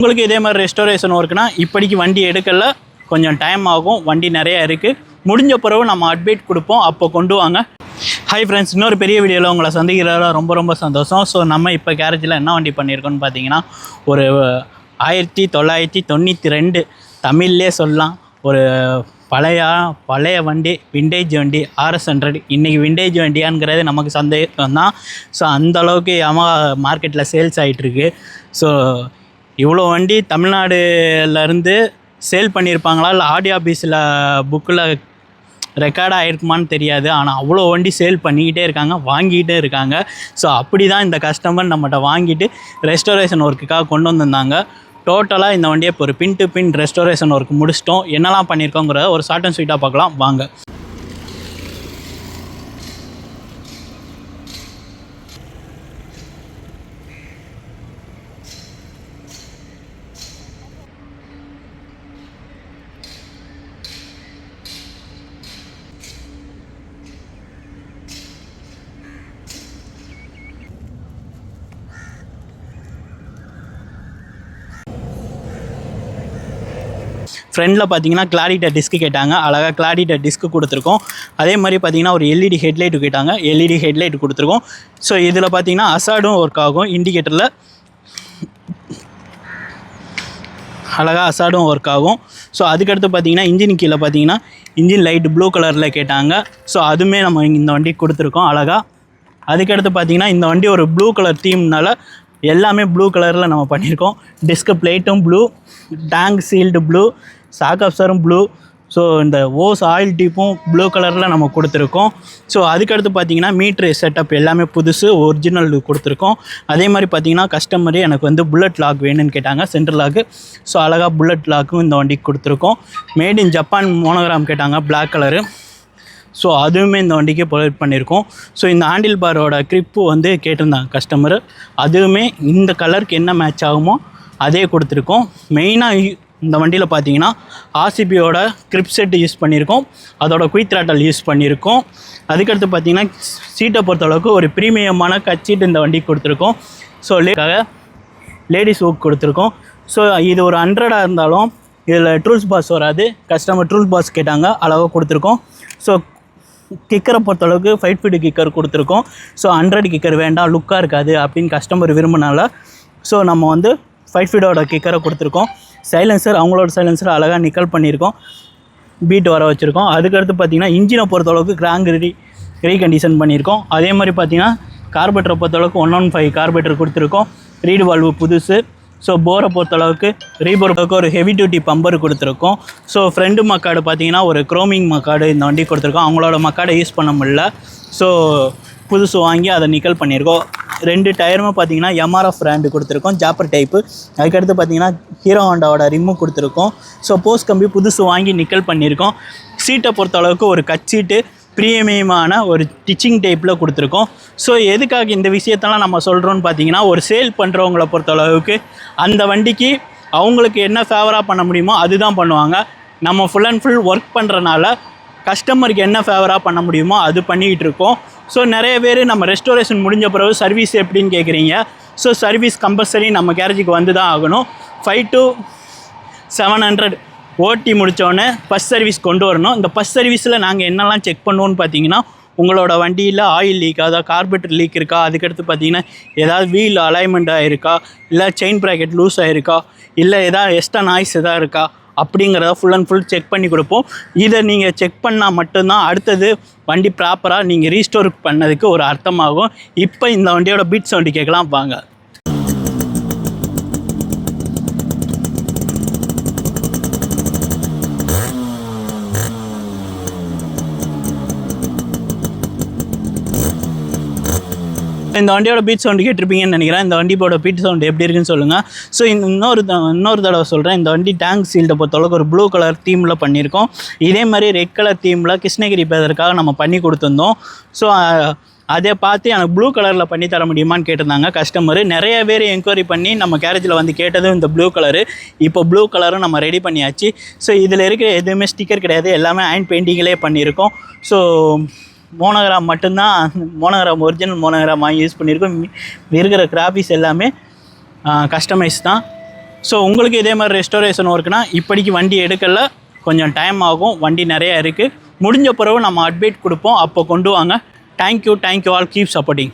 உங்களுக்கு இதே மாதிரி ரெஸ்டோரேஷன் ஒர்க்குனா இப்போதைக்கு வண்டி எடுக்கல, கொஞ்சம் டைம் ஆகும். வண்டி நிறையா இருக்குது. முடிஞ்ச பிறகு நம்ம அப்டேட் கொடுப்போம், அப்போ கொண்டு வாங்க. ஹாய் ஃப்ரெண்ட்ஸ், இன்னொரு பெரிய வீடியோவில் உங்களை சந்திக்கிறதுல ரொம்ப ரொம்ப சந்தோஷம். ஸோ நம்ம இப்போ கேரேஜில் என்ன வண்டி பண்ணியிருக்கோன்னு பார்த்தீங்கன்னா, ஒரு 1992 தமிழ்லேயே சொல்லலாம், ஒரு பழைய வண்டி, விண்டேஜ் வண்டி, RS100. இன்றைக்கி விண்டேஜ் வண்டியாங்கிறது நமக்கு சந்தேகம் தான். ஸோ அந்தளவுக்கு Yamaha மார்க்கெட்டில் சேல்ஸ் ஆகிட்டுருக்கு. ஸோ இவ்வளோ வண்டி தமிழ்நாடுலேருந்து சேல் பண்ணியிருப்பாங்களா, இல்லை ஆடியோ ஆஃபீஸில் புக்கில் ரெக்கார்ட் ஆகிருக்குமான்னு தெரியாது. ஆனால் அவ்வளோ வண்டி சேல் பண்ணிக்கிட்டே இருக்காங்க, வாங்கிக்கிட்டே இருக்காங்க. ஸோ அப்படி தான் இந்த கஸ்டமர் நம்மகிட்ட வாங்கிட்டு ரெஸ்டோரேஷன் ஒர்க்குக்காக கொண்டு வந்திருந்தாங்க. டோட்டலாக இந்த வண்டியை இப்போ ஒரு been to bin restoration work முடிச்சிட்டோம். என்னெல்லாம் பண்ணியிருக்கோங்கிறத ஒரு ஷார்ட் அண்ட் ஸ்வீட்டாக பார்க்கலாம் வாங்க. ஃப்ரெண்டில் பார்த்தீங்கன்னா கிளாரிட்டி டிஸ்க்கு கேட்டாங்க, அழகாக கிளாரிட்டி டிஸ்க்கு கொடுத்துருக்கோம். அதே மாதிரி பார்த்தீங்கன்னா ஒரு LED ஹெட்லைட்டு கேட்டாங்க, LED ஹெட்லைட் கொடுத்துருக்கோம். ஸோ இதில் பார்த்தீங்கன்னா அசாடும் ஒர்க் ஆகும், இண்டிகேட்டரில் அழகாக அசாடும் ஒர்க் ஆகும். ஸோ அதுக்கடுத்து பார்த்தீங்கன்னா இன்ஜின் கீழே பார்த்தீங்கன்னா இன்ஜின் லைட் ப்ளூ கலரில் கேட்டாங்க. ஸோ அதுவுமே நம்ம இந்த வண்டி கொடுத்துருக்கோம் அழகாக. அதுக்கடுத்து பார்த்தீங்கன்னா இந்த வண்டி ஒரு ப்ளூ கலர் தீம்னால எல்லாமே ப்ளூ கலரில் நம்ம பண்ணியிருக்கோம். டிஸ்க் பிளேட்டும் ப்ளூ, டேங்க் சீல்டு ப்ளூ, சாக் அப்சரும் ப்ளூ. ஸோ இந்த ஓஸ் ஆயில் டிப்பும் ப்ளூ கலரில் நம்ம கொடுத்துருக்கோம். ஸோ அதுக்கடுத்து பார்த்தீங்கன்னா மீட்ரு செட்டப் எல்லாமே புதுசு, ஒரிஜினல் கொடுத்துருக்கோம். அதே மாதிரி பார்த்தீங்கன்னா கஸ்டமரே எனக்கு வந்து புல்லட் லாக் வேணும்னு கேட்டாங்க, சென்ட்ரல் லாக்கு. ஸோ அழகாக புல்லட் லாக்கும் இந்த வண்டிக்கு கொடுத்துருக்கோம். மேட் இன் ஜப்பான் மோனோகிராம் கேட்டாங்க, பிளாக் கலரு. ஸோ அதுவுமே இந்த வண்டிக்கு ப்ரொவைட் பண்ணியிருக்கோம். ஸோ இந்த ஹேண்டில் பாரோட க்ரிப்பு வந்து கேட்டிருந்தாங்க கஸ்டமரு, அதுவுமே இந்த கலருக்கு என்ன மேட்ச் ஆகுமோ அதே கொடுத்துருக்கோம். மெயினாக இந்த வண்டியில் பார்த்தீங்கன்னா RCBயோட கிரிப் செட்டு யூஸ் பண்ணியிருக்கோம், அதோட குயிக் த்ராட்டல் யூஸ் பண்ணியிருக்கோம். அதுக்கடுத்து பார்த்தீங்கன்னா சீட்டை பொறுத்தளவுக்கு ஒரு ப்ரீமியமான கட்சீட் இந்த வண்டிக்கு கொடுத்துருக்கோம். ஸோ லேடிஸ் ஊக் கொடுத்துருக்கோம். ஸோ இது ஒரு 100 இருந்தாலும் இதில் ட்ரூல்ஸ் பாஸ் வராது. கஸ்டமர் ட்ரூல்ஸ் பாஸ் கேட்டாங்க, அளவாக கொடுத்துருக்கோம். ஸோ கிக்கரை பொறுத்தளவுக்கு 5 ஃபீட் கிக்கர் கொடுத்துருக்கோம். ஸோ 100 கிக்கர் வேண்டாம், லுக்காக இருக்காது அப்படின்னு கஸ்டமர் விரும்பினால ஸோ நம்ம வந்து 5 ஃபீட்டோட கிக்கரை கொடுத்துருக்கோம். சைலன்சர் அவங்களோட சைலன்சர் அழகாக நிக்கல் பண்ணியிருக்கோம், பீட் வர வச்சுருக்கோம். அதுக்கடுத்து பார்த்திங்கன்னா இன்ஜினை பொறுத்தளவுக்கு கிராங்க் ரீகண்டிஷன் பண்ணியிருக்கோம். அதே மாதிரி பார்த்திங்கன்னா கார்பரேட்டரை பொறுத்தளவுக்கு 115 கார்பரேட்டர் கொடுத்துருக்கோம். ரீடு வால்வு புதுசு. ஸோ போரை பொறுத்தளவுக்கு ரீபோருக்கு ஒரு ஹெவி டியூட்டி பம்பர் கொடுத்துருக்கோம். ஸோ ஃப்ரெண்டு மக்காடு பார்த்தீங்கன்னா ஒரு குரோமிங் மக்காடு இந்த வண்டி கொடுத்துருக்கோம். அவங்களோட மக்காடை யூஸ் பண்ண முடியல, ஸோ புதுசு வாங்கி அதை நிக்கல் பண்ணியிருக்கோம். 2 டயருமே பார்த்தீங்கன்னா MRF பிராண்டு கொடுத்துருக்கோம், ஜாப்பர் டைப்பு. அதுக்கடுத்து பார்த்தீங்கன்னா ஹீரோ ஹோண்டாவோட ரிம்மு கொடுத்துருக்கோம். ஸோ போஸ்ட் கம்பி புதுசு வாங்கி நிக்கல் பண்ணியிருக்கோம். சீட்டை பொறுத்தளவுக்கு ஒரு கட்சீட்டு ப்ரீமியமான ஒரு டிச்சிங் டைப்பில் கொடுத்துருக்கோம். ஸோ எதுக்காக இந்த விஷயத்தெல்லாம் நம்ம சொல்கிறோன்னு பார்த்தீங்கன்னா, ஒரு சேல் பண்ணுறவங்கள பொறுத்தளவுக்கு அந்த வண்டிக்கு அவங்களுக்கு என்ன ஃபேவராக பண்ண முடியுமோ அதுதான் பண்ணுவாங்க. நம்ம ஃபுல் அண்ட் ஃபுல் ஒர்க் பண்ணுறனால கஸ்டமருக்கு என்ன ஃபேவராக பண்ண முடியுமோ அது பண்ணிக்கிட்டு இருக்கோம். ஸோ நிறைய பேர் நம்ம ரெஸ்டோரேஷன் முடிஞ்ச பிறகு சர்வீஸ் எப்படின்னு கேட்குறீங்க. ஸோ சர்வீஸ் கம்பல்சரி நம்ம கேரேஜுக்கு வந்து தான் ஆகணும். 5 to 700 ஓட்டி முடித்தோடனே ஃபஸ்ட் சர்வீஸ் கொண்டு வரணும். இந்த ஃபஸ்ட் சர்வீஸில் நாங்கள் என்னெல்லாம் செக் பண்ணுவோன்னு பார்த்தீங்கன்னா, உங்களோட வண்டியில் ஆயில் லீக் ஆகுதா, கார்பரேட்டர் லீக் இருக்கா, அதுக்கடுத்து பார்த்தீங்கன்னா ஏதாவது வீல் அலைன்மெண்ட் ஆகிருக்கா, இல்லை செயின் ப்ராக்கெட் லூஸ் ஆகிருக்கா, இல்லை எதாவது எக்ஸ்ட்ரா நாய்ஸ் எதாவது இருக்கா அப்படிங்கிறத ஃபுல் அண்ட் ஃபுல் செக் பண்ணி கொடுப்போம். இதை நீங்கள் செக் பண்ணால் மட்டும்தான் அடுத்தது வண்டி ப்ராப்பராக நீங்கள் ரீஸ்டோர் பண்ணதுக்கு ஒரு அர்த்தமாகும். இப்போ இந்த வண்டியோட பீட் சவுண்டு கேட்கலாம் வாங்க. இந்த வண்டியோட பீட் சவுண்டு கேட்டிருப்பீங்கன்னு நினைக்கிறேன். இந்த வண்டியோட பீட் சவுண்டு எப்படி இருக்குன்னு சொல்லுங்கள். ஸோ இன்னொரு தடவை சொல்கிறேன், இந்த வண்டி டேங்க் சீல்டை பொறுத்தளவுக்கு ஒரு ப்ளூ கலர் தீமில் பண்ணியிருக்கோம். இதே மாதிரி ரெட் கலர் தீமில் கிருஷ்ணகிரி பேதற்காக நம்ம பண்ணி கொடுத்துருந்தோம். ஸோ அதை பார்த்து எனக்கு ப்ளூ கலரில் பண்ணி தர முடியுமான்னு கேட்டிருந்தாங்க கஸ்டமரு. நிறைய பேர் என்கொயரி பண்ணி நம்ம கேரேஜில் வந்து கேட்டதும் இந்த ப்ளூ கலரு. இப்போ ப்ளூ கலரும் நம்ம ரெடி பண்ணியாச்சு. ஸோ இதில் இருக்கிற எதுவுமே ஸ்டிக்கர் கிடையாது, எல்லாமே ஹேண்ட் பெயிண்டிங்கிலே பண்ணியிருக்கோம். ஸோ மோனோகிராம் மட்டும்தான், மோனோகிராம் ஒரிஜினல் மோனோகிராம் வாங்கி யூஸ் பண்ணியிருக்கோம். இருக்கிற கிராஃபிக்ஸ் எல்லாமே கஸ்டமைஸ் தான். ஸோ உங்களுக்கு இதே மாதிரி ரெஸ்டோரேஷன் ஒர்க்குனா இப்படிக்கு வண்டி எடுக்கல, கொஞ்சம் டைம் ஆகும். வண்டி நிறையா இருக்குது. முடிஞ்ச பிறகு நம்ம அப்டேட் கொடுப்போம், அப்போ கொண்டு வாங்க. Thank you all, keep supporting.